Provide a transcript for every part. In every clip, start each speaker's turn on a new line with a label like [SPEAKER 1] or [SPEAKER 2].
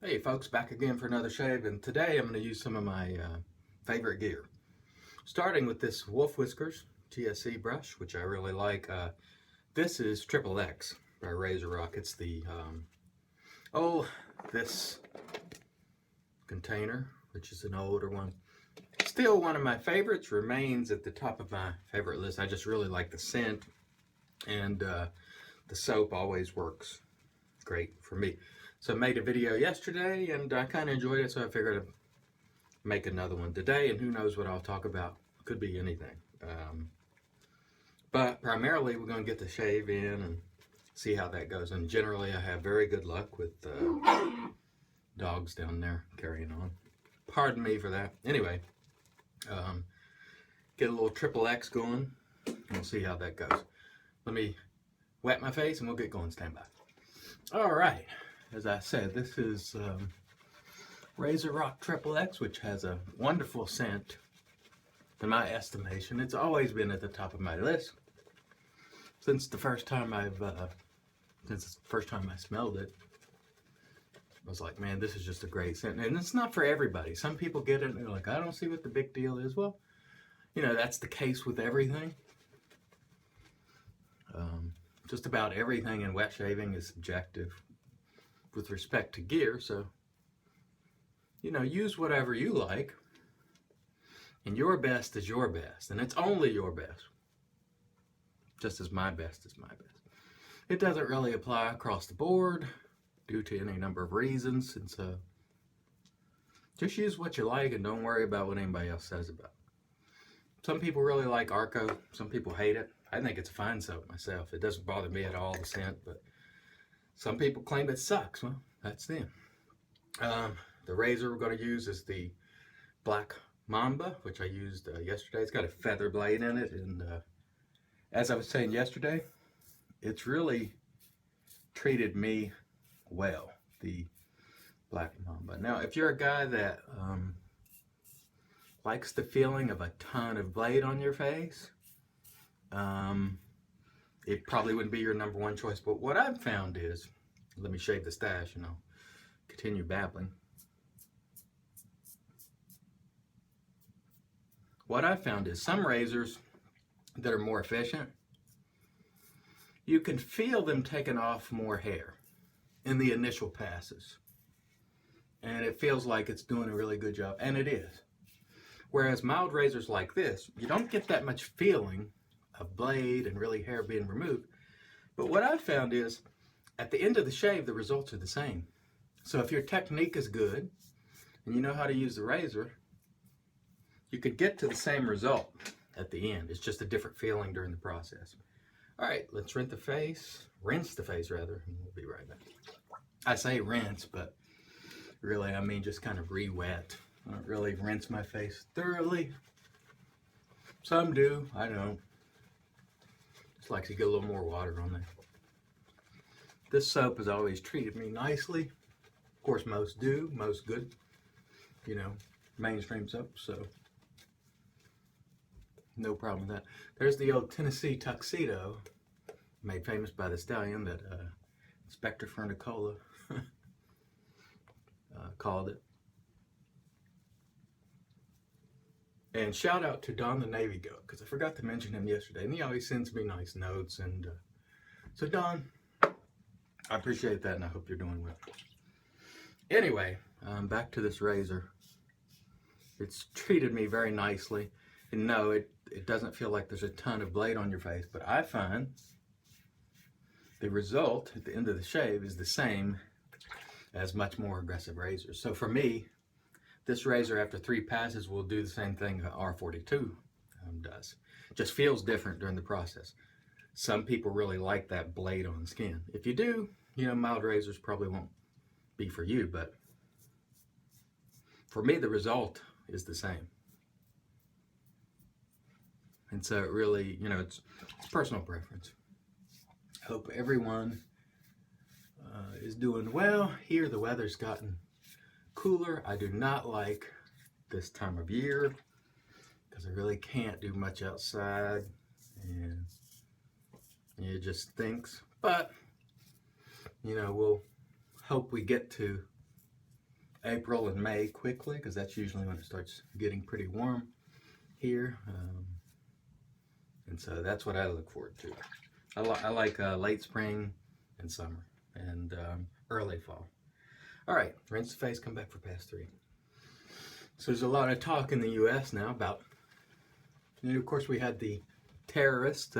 [SPEAKER 1] Hey folks, back again for another shave, and today I'm going to use some of my favorite gear. Starting with this Wolf Whiskers GSC brush, which I really like. This is Triple X by RazoRock. It's the, this container, which is an older one. Still one of my favorites, remains at the top of my favorite list. I just really like the scent, and the soap always works great for me. So I made a video yesterday and I kind of enjoyed it, so I figured I'd make another one today, and who knows what I'll talk about. Could be anything. But primarily we're going to get the shave in and see how that goes. And generally I have very good luck with dogs down there carrying on. Pardon me for that. Anyway, get a little Triple X going and we'll see how that goes. Let me wet my face and we'll get going. Stand by. All right. As I said, this is RazoRock Triple X, which has a wonderful scent. In my estimation, it's always been at the top of my list since the first time I smelled it. I was like, man, this is just a great scent, and it's not for everybody. Some people get it and they're like, I don't see what the big deal is. Well, you know, that's the case with everything. Just about everything in wet shaving is subjective with respect to gear, so you know, use whatever you like, and your best is your best, and it's only your best, just as my best is my best. It doesn't really apply across the board due to any number of reasons, and so just use what you like and don't worry about what anybody else says about it. Some people really like Arko, some people hate it. I think it's a fine soap myself. It doesn't bother me at all, the scent, but some people claim it sucks. Well, that's them. The razor we're going to use is the Black Mamba, which I used yesterday. It's got a feather blade in it, and as I was saying yesterday, it's really treated me well, the Black Mamba. Now, if you're a guy that likes the feeling of a ton of blade on your face, it probably wouldn't be your number one choice. But what I've found is, let me shave the stash and I'll continue babbling. What I've found is some razors that are more efficient, you can feel them taking off more hair in the initial passes. And it feels like it's doing a really good job, and it is. Whereas mild razors like this, you don't get that much feeling of blade and really hair being removed. But what I've found is, at the end of the shave, the results are the same. So if your technique is good, and you know how to use the razor, you could get to the same result at the end. It's just a different feeling during the process. All right, let's rinse the face rather, and we'll be right back. I say rinse, but really I mean just kind of re-wet. I don't really rinse my face thoroughly. Some do, I don't. Just like to get a little more water on there. This soap has always treated me nicely. Of course, most do, most good, you know, mainstream soap, so no problem with that. There's the old Tennessee Tuxedo, made famous by the stallion that Inspector Furnicola called it. And shout out to Don the Navy Goat, because I forgot to mention him yesterday, and he always sends me nice notes. And so Don, I appreciate that, and I hope you're doing well. Anyway, back to this razor. It's treated me very nicely. And no, it doesn't feel like there's a ton of blade on your face, but I find the result at the end of the shave is the same as much more aggressive razors. So for me, this razor after 3 passes will do the same thing R42 does. It just feels different during the process. Some people really like that blade on skin. If you do, you know, mild razors probably won't be for you, but for me the result is the same. And so it really, you know, it's personal preference. I hope everyone is doing well. Here the weather's gotten cooler. I do not like this time of year because I really can't do much outside and it just stinks. But, you know, we'll hope we get to April and May quickly, because that's usually when it starts getting pretty warm here. And so that's what I look forward to. I like late spring and summer and early fall. All right, rinse the face, come back for pass 3. So there's a lot of talk in the U.S. now about, of course, we had the terrorist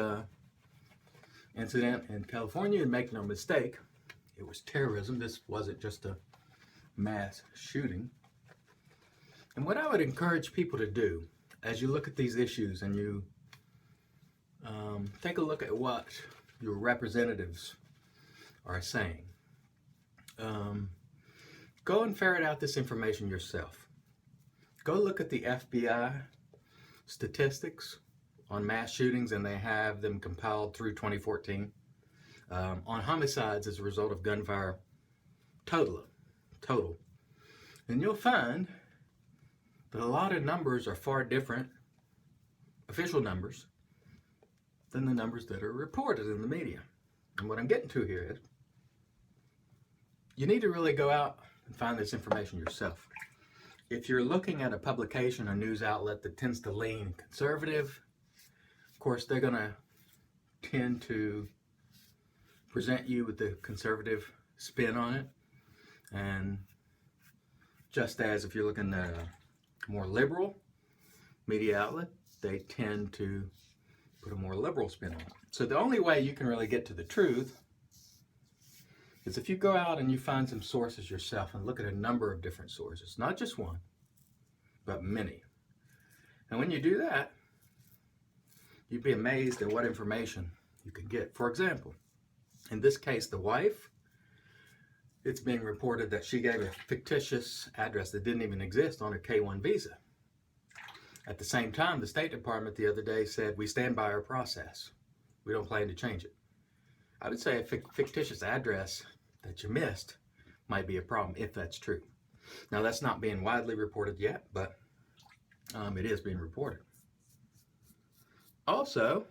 [SPEAKER 1] incident in California, and make no mistake, it was terrorism. This wasn't just a mass shooting. And what I would encourage people to do as you look at these issues and you take a look at what your representatives are saying, go and ferret out this information yourself. Go look at the FBI statistics on mass shootings, and they have them compiled through 2014 on homicides as a result of gunfire total. And you'll find that a lot of numbers are far different, official numbers, than the numbers that are reported in the media. And what I'm getting to here is, you need to really go out and find this information yourself. If you're looking at a publication, a news outlet that tends to lean conservative, of course, they're going to tend to present you with the conservative spin on it. And just as if you're looking at a more liberal media outlet, they tend to put a more liberal spin on it. So the only way you can really get to the truth is if you go out and you find some sources yourself and look at a number of different sources, not just one, but many. And when you do that, you'd be amazed at what information you can get. For example, in this case, the wife, it's being reported that she gave a fictitious address that didn't even exist on her K-1 visa. At the same time, the State Department the other day said, we stand by our process. We don't plan to change it. I would say a fictitious address that you missed might be a problem if that's true. Now, that's not being widely reported yet, but it is being reported. Also,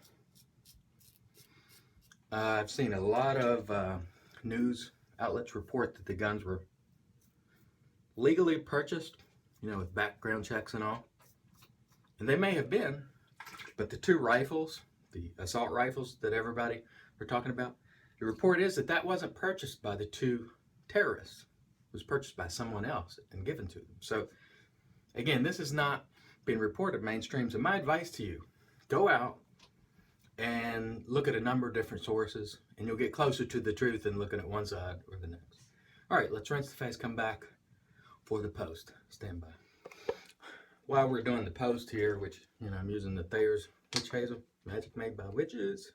[SPEAKER 1] I've seen a lot of news outlets report that the guns were legally purchased, with background checks and all. And they may have been, but the 2 rifles, the assault rifles that everybody were talking about, the report is that that wasn't purchased by the 2 terrorists. It was purchased by someone else and given to them. So, again, this is not being reported mainstream. So my advice to you, go out and look at a number of different sources, and you'll get closer to the truth than looking at one side or the next. All right, let's rinse the face, come back for the post. Stand by. While we're doing the post here, which, I'm using the Thayer's Witch Hazel, Magic Made by Witches,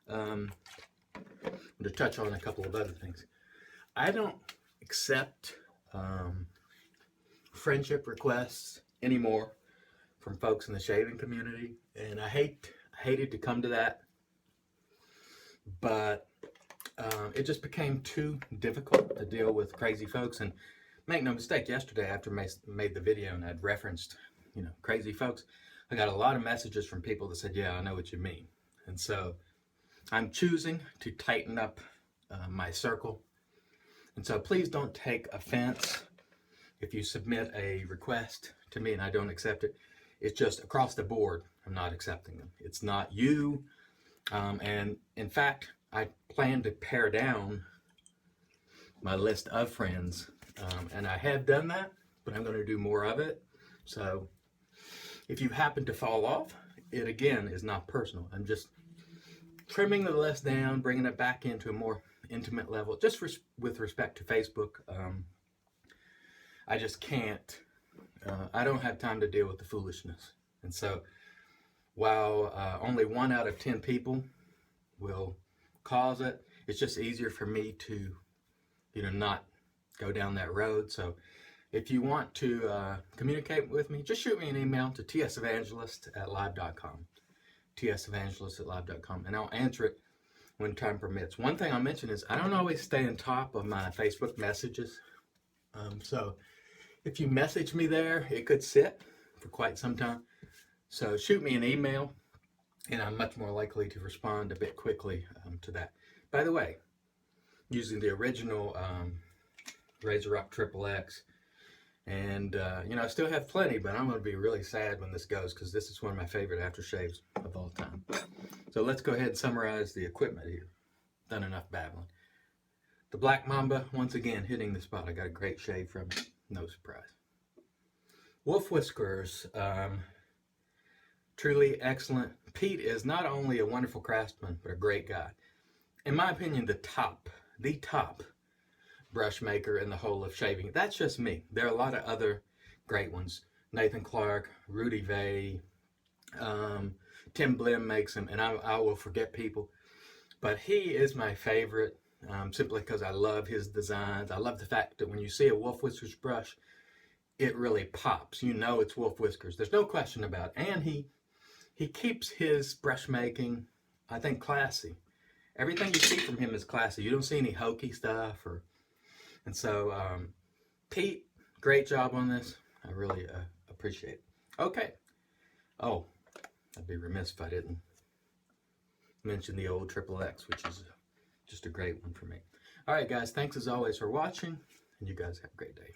[SPEAKER 1] to touch on a couple of other things. I don't accept friendship requests anymore from folks in the shaving community, and I hated to come to that, but it just became too difficult to deal with crazy folks. And make no mistake, yesterday after I made the video and I'd referenced, crazy folks, I got a lot of messages from people that said, yeah, I know what you mean. And so I'm choosing to tighten up my circle. And so please don't take offense if you submit a request to me and I don't accept it. It's just across the board, I'm not accepting them. It's not you. And in fact, I plan to pare down my list of friends. And I have done that, but I'm going to do more of it. So if you happen to fall off, it again is not personal. I'm just trimming the list down, bringing it back into a more intimate level, just with respect to Facebook. I just can't, I don't have time to deal with the foolishness. And so while only 1 out of 10 people will cause it, it's just easier for me to, not go down that road. So if you want to communicate with me, just shoot me an email to tsevangelist@live.com, tsevangelist@live.com, and I'll answer it when time permits. One thing I'll mention is I don't always stay on top of my Facebook messages. So if you message me there, it could sit for quite some time. So shoot me an email, and I'm much more likely to respond a bit quickly to that. By the way, using the original RazorRock XXX And, you know, I still have plenty, but I'm going to be really sad when this goes because this is one of my favorite aftershaves of all time. So let's go ahead and summarize the equipment here. Done enough babbling. The Black Mamba, once again, hitting the spot. I got a great shave from it. No surprise. Wolf Whiskers, truly excellent. Pete is not only a wonderful craftsman, but a great guy. In my opinion, the top brush maker in the whole of shaving. That's just me. There are a lot of other great ones. Nathan Clark, Rudy Vay, Tim Blim makes them, and I will forget people. But he is my favorite simply because I love his designs. I love the fact that when you see a Wolf Whiskers brush, it really pops. You know it's Wolf Whiskers. There's no question about it. And he keeps his brush making, I think, classy. Everything you see from him is classy. You don't see any hokey stuff. And so, Pete, great job on this. I really appreciate it. Okay. Oh, I'd be remiss if I didn't mention the old Triple X, which is just a great one for me. All right, guys, thanks as always for watching, and you guys have a great day.